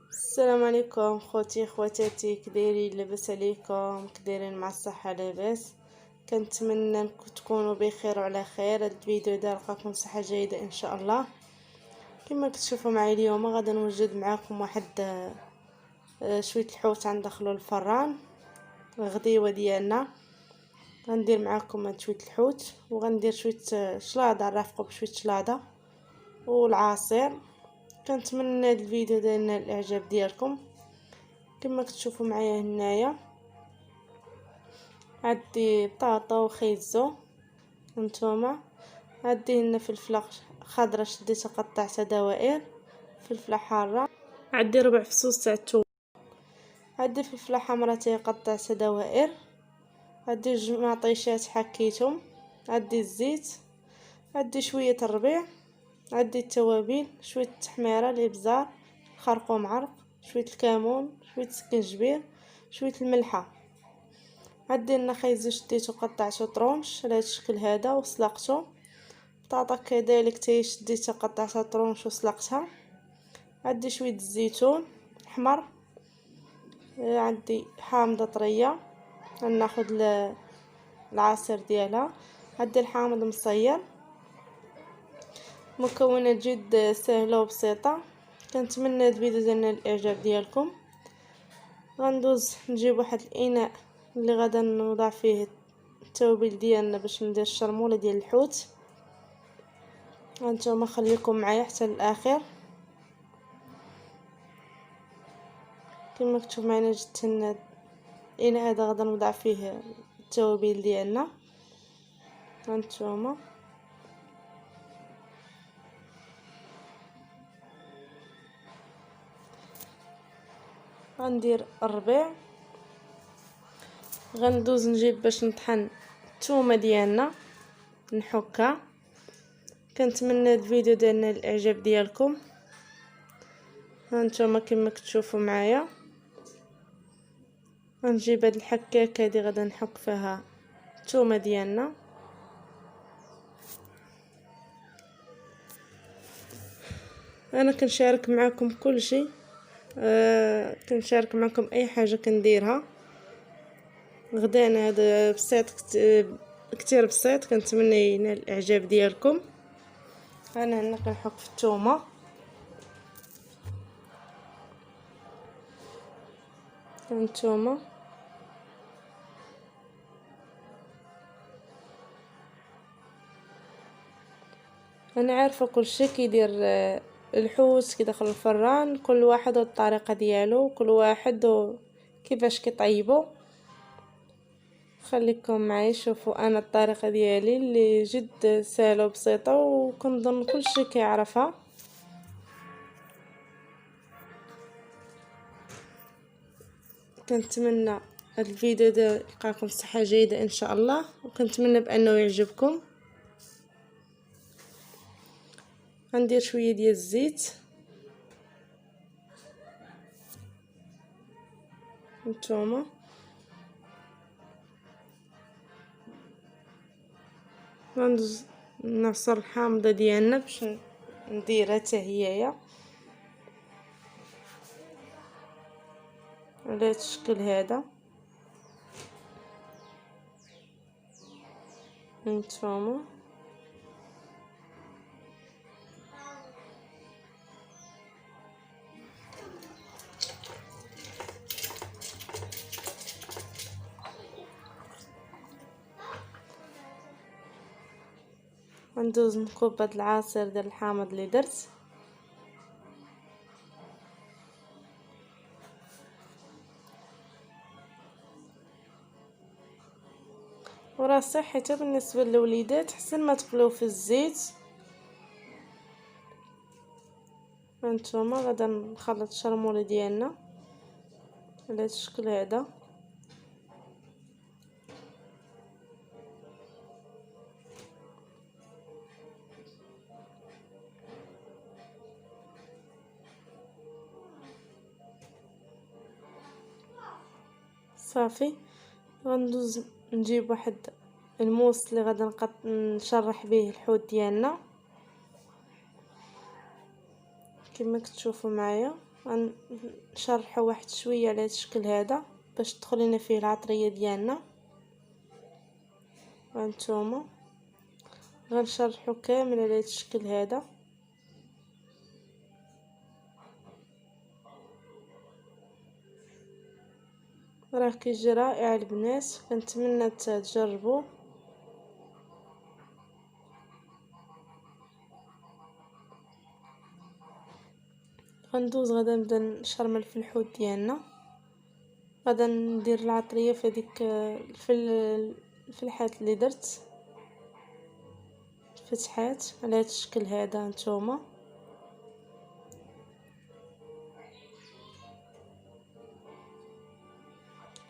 السلام عليكم خوتي خواتاتي، كدايرين؟ لاباس عليكم؟ كدايرين مع الصحه؟ لاباس. كنتمنى تكونوا بخير وعلى خير. هذا الفيديو دا لقاكم صحه جيده ان شاء الله. كما كتشوفوا معي اليوم غادي نوجد معكم واحد شويه الحوت غندخلوا الفران الغديوه ديالنا. غندير معكم هاد شويه الحوت وغندير شويه شلاضه، نرافقوا بشويه شلاضه والعصير. كنتمنى هذا الفيديو دا ينال الاعجاب ديالكم. كما كتشوفوا معايا هنايا عندي بطاطا وخيزو. هانتوما عندي هنا فلفله خضره شديتها قطعتها دوائر، فلفله حاره، عندي ربع فصوص تاع الثوم، عندي فلفله حمراء تاهي قطعتها دوائر، عندي جوج مطيشات حكيتهم، عندي الزيت، عندي شويه الربيع، عندي التوابل، شويه التحميره، الابزار، خرقوم عرق، شويه الكمون، شويه سكنجبير، شويه الملحه. عندي لنا خيزو شديته قطعته طرونش على هذا الشكل هذا وسلقته. بطاطا كذلك تاهي شديتها قطعتها طرونش وسلقتها. عندي شويه الزيتون احمر، عندي حامضه طريه غناخذ العصير ديالها، عندي الحامض مصير. مكونات جد سهله وبسيطه. كنتمنى هذا الفيديو ينال الاعجاب ديالكم. غندوز نجيب واحد الاناء اللي غادا نوضع فيه التوابل ديالنا باش ندير الشرموله ديال الحوت. هانتوما خليكم معايا حتى الاخر. كما كتشوف معنا جبت لنا الاناء هذا غادا نوضع فيه التوابل ديالنا. هانتوما غندير الربيع، غندوز نجيب باش نطحن الثومه ديالنا نحكها. كنتمنى هذا الفيديو ديالنا الاعجاب ديالكم. هانتوما كما كتشوفوا معايا غنجيب هاد الحكاكه هادي غادا نحك فيها الثومه ديالنا. انا كنشارك معكم كل شيء، كنشارك معكم اي حاجه كنديرها. غدانا هذا بسيط كتير بسيط. كنتمنى ينال الاعجاب ديالكم. انا هنا كنحك في الثومه. هانتوما انا عارفه كل شيء كيدير الحوت كيدخل الفران، كل واحد والطريقه ديالو، كل واحد كيفاش كيطيبو. خليكم معايا شوفوا انا الطريقه ديالي اللي جد سهله وبسيطه وكنظن كل شيء كيعرفها. كنتمنى هذا الفيديو ده يلقاكم صحه جيده ان شاء الله، وكنتمنى بانه يعجبكم. غندير شويه ديال الزيت. نتوما غندوز نعصر الحامضه ديالنا باش نديرها حتى هيايا على هذا الشكل هذا. نتوما غندوز نكب هاد العصير ديال الحامض اللي درت. وراه صحي حتى بالنسبه للوليدات، حسن ما تقلوه في الزيت. هانتوما غادا نخلط الشرموله ديالنا على هذا الشكل هذا. صافي غندوز نجيب واحد الموس اللي غادا نشرح به الحوت ديالنا كما كتشوفوا معايا. غنشرحو واحد شويه على هذا الشكل هذا باش تدخل لنا فيه العطريه ديالنا. هانتوما غنشرحو كامل على هذا الشكل هذا. راه كيجي رائع البنات، كنتمنى تجربوه. غندوز غدا نبدا نشرمل في الحوت ديالنا. غدا ندير العطريه في هذيك في الحات اللي درت فتحات على هذا الشكل هذا. هانتوما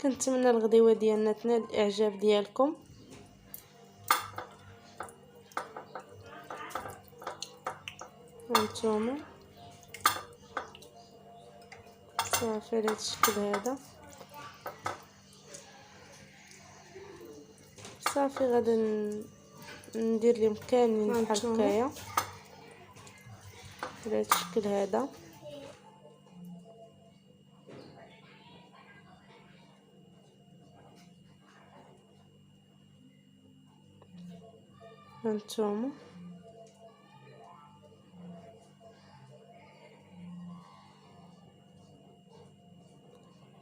كنتمنى الغديوه ديالنا تنال الاعجاب ديالكم. هانتوما صافي على هذا الشكل هذا. صافي غادي ندير لهم كاملين بحال هكايا على هذا الشكل هذا. هانتوما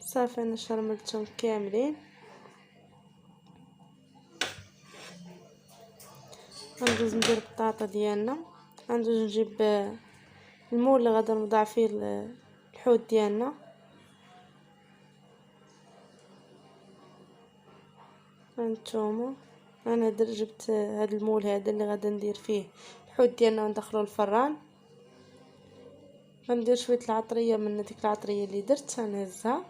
صافي انا شرملتهم كاملين. غندوز ندير البطاطا ديالنا. غندوز نجيب المول اللي غادي نوضع فيه الحوت ديالنا. هانتوما انا جبت هذا المول هذا اللي غادي ندير فيه الحوت ديالنا وندخلو الفران. غندير شويه العطريه من ديك العطريه اللي درت غنهزها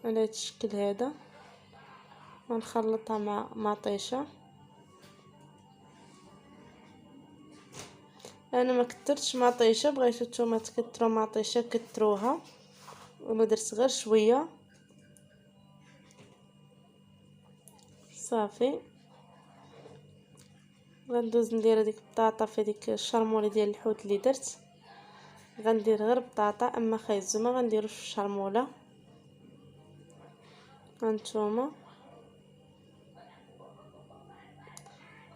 على هذا الشكل هذا ونخلطها مع مطيشه. انا ما كثرتش مطيشه، بغيتو نتوما تكثروا مطيشه كثروها، وما درت غير شويه. صافي غندوز ندير هذيك البطاطا في ديك الشرموله ديال الحوت اللي درت. غندير غير بطاطا، اما خيزو ما غنديروش في الشرموله. هانتوما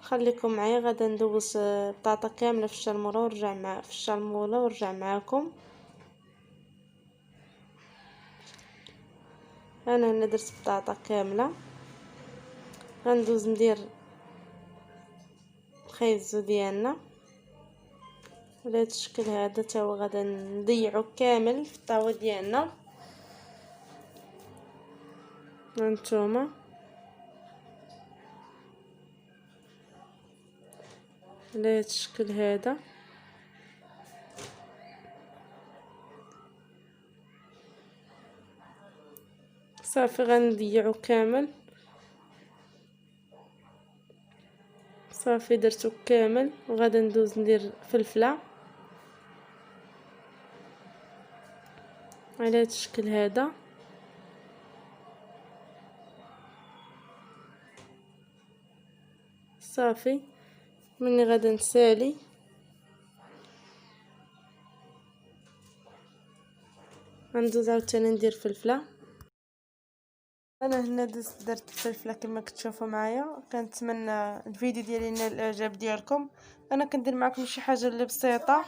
خليكم معايا، غادا ندوز بطاطا كامله في الشرموله ورجع معاكم. انا هنا درت بطاطا كامله. غندوز ندير الخيزو ديالنا على هذا الشكل هذا تا هو غادا نضيعو كامل في الطاوه ديالنا. هانتوما على هذا الشكل هذا. صافي غنضيعو كامل. صافي درتو كامل وغادا ندوز ندير فلفله على هذا الشكل هذا. صافي مني غادا نسالي. غندوز عاوتاني ندير فلفله. انا هنا درت الفلفله كما كتشوفوا معايا. كنتمنى الفيديو ديالي ينال الاعجاب ديالكم. انا كندير معكم شي حاجه اللي بسيطه،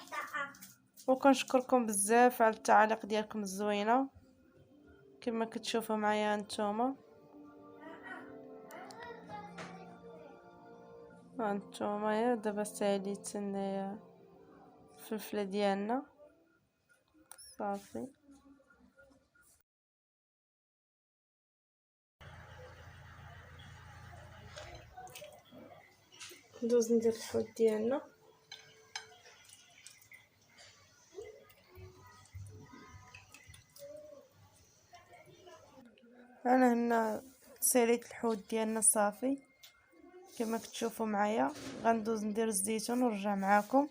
وكنشكركم بزاف على التعاليق ديالكم الزوينه كما كتشوفوا معايا هانتوما. يا دابا ساليت هنايا الفلفله ديالنا. صافي ندوز ندير الحوت ديالنا. انا هنا ساليت الحوت ديالنا صافي كما كتشوفوا معايا. غندوز ندير الزيتون ونرجع معاكم.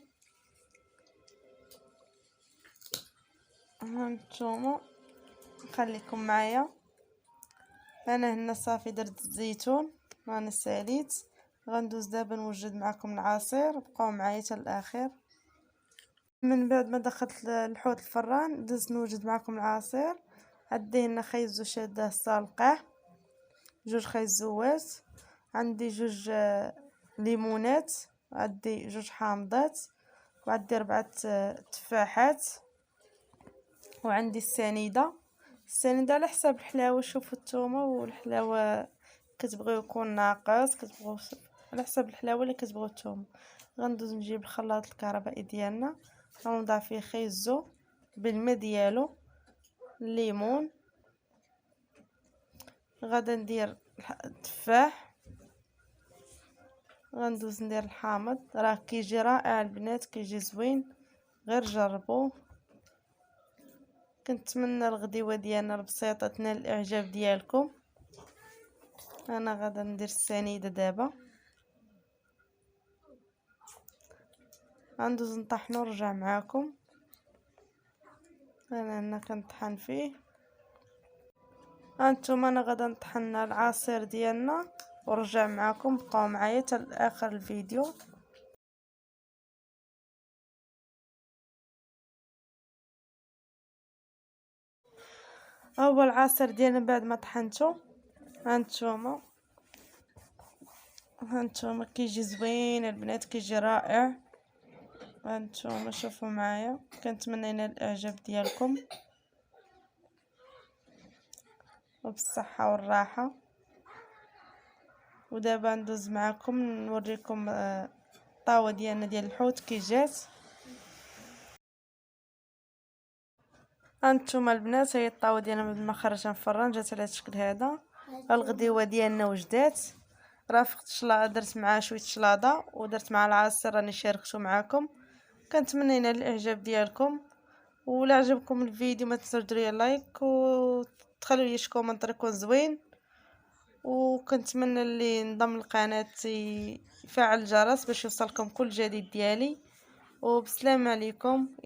هانتوما خليكم معايا. انا هنا صافي درت الزيتون وانا ساليت. غندوز دابا نوجد معكم العصير، بقاو معايا حتى الاخر. من بعد ما دخلت الحوض الفران دزت نوجد معكم العصير. عندي هنا خيزو شاده سالقه، جوج خيزوات، عندي جوج ليمونات، عندي جوج حامضات، وعندي 4 تفاحات، وعندي السنيده على حساب الحلاوه. شوفوا الثومه والحلاوه كتبغيو يكون ناقص، كتبغيو على حساب الحلاوه اللي كتبغيو الثومه. غندوز نجيب الخلاط الكهربائي ديالنا، غنوضع فيه خيزو بالماء ديالو، الليمون، غادا ندير التفاح، غندوز ندير الحامض. راه كيجي رائع البنات، كيجي زوين، غير جربوه. كنتمنى الغديوه ديالنا البسيطه تنال الاعجاب ديالكم. انا غادا ندير السنيده دابا، غندوز نطحنو ونرجع معاكم. انا هنا كنطحن فيه. هانتوما انا غادا نطحن العصير ديالنا ورجع معاكم. بقاو معايا حتى لاخر الفيديو. هو العصير ديالنا بعد ما طحنته، هانتوما كيجي زوين البنات، كيجي رائع. هانتوما شوفوا معايا، كنتمنى ينال الاعجاب ديالكم وبالصحه والراحه. ودابا ندوز معكم نوريكم الطاوه ديالنا ديال الحوت كي جات. هانتوما البنات، هي الطاوه ديالنا بعد ما خرجتها من الفران جات على هذا الشكل هذا. الغديوه ديالنا وجدات، رافقت درت معها شويه شلاضه ودرت مع العصير راني شاركته معكم. كنتمنى ينال الاعجاب ديالكم، ولا عجبكم الفيديو ما تنساوش ديروا لايك وتخلوا لي شي كومنتر يكون زوين. وكنتمنى اللي ينضم للقناه يفعل الجرس باش يوصلكم كل جديد ديالي. وبسلام عليكم.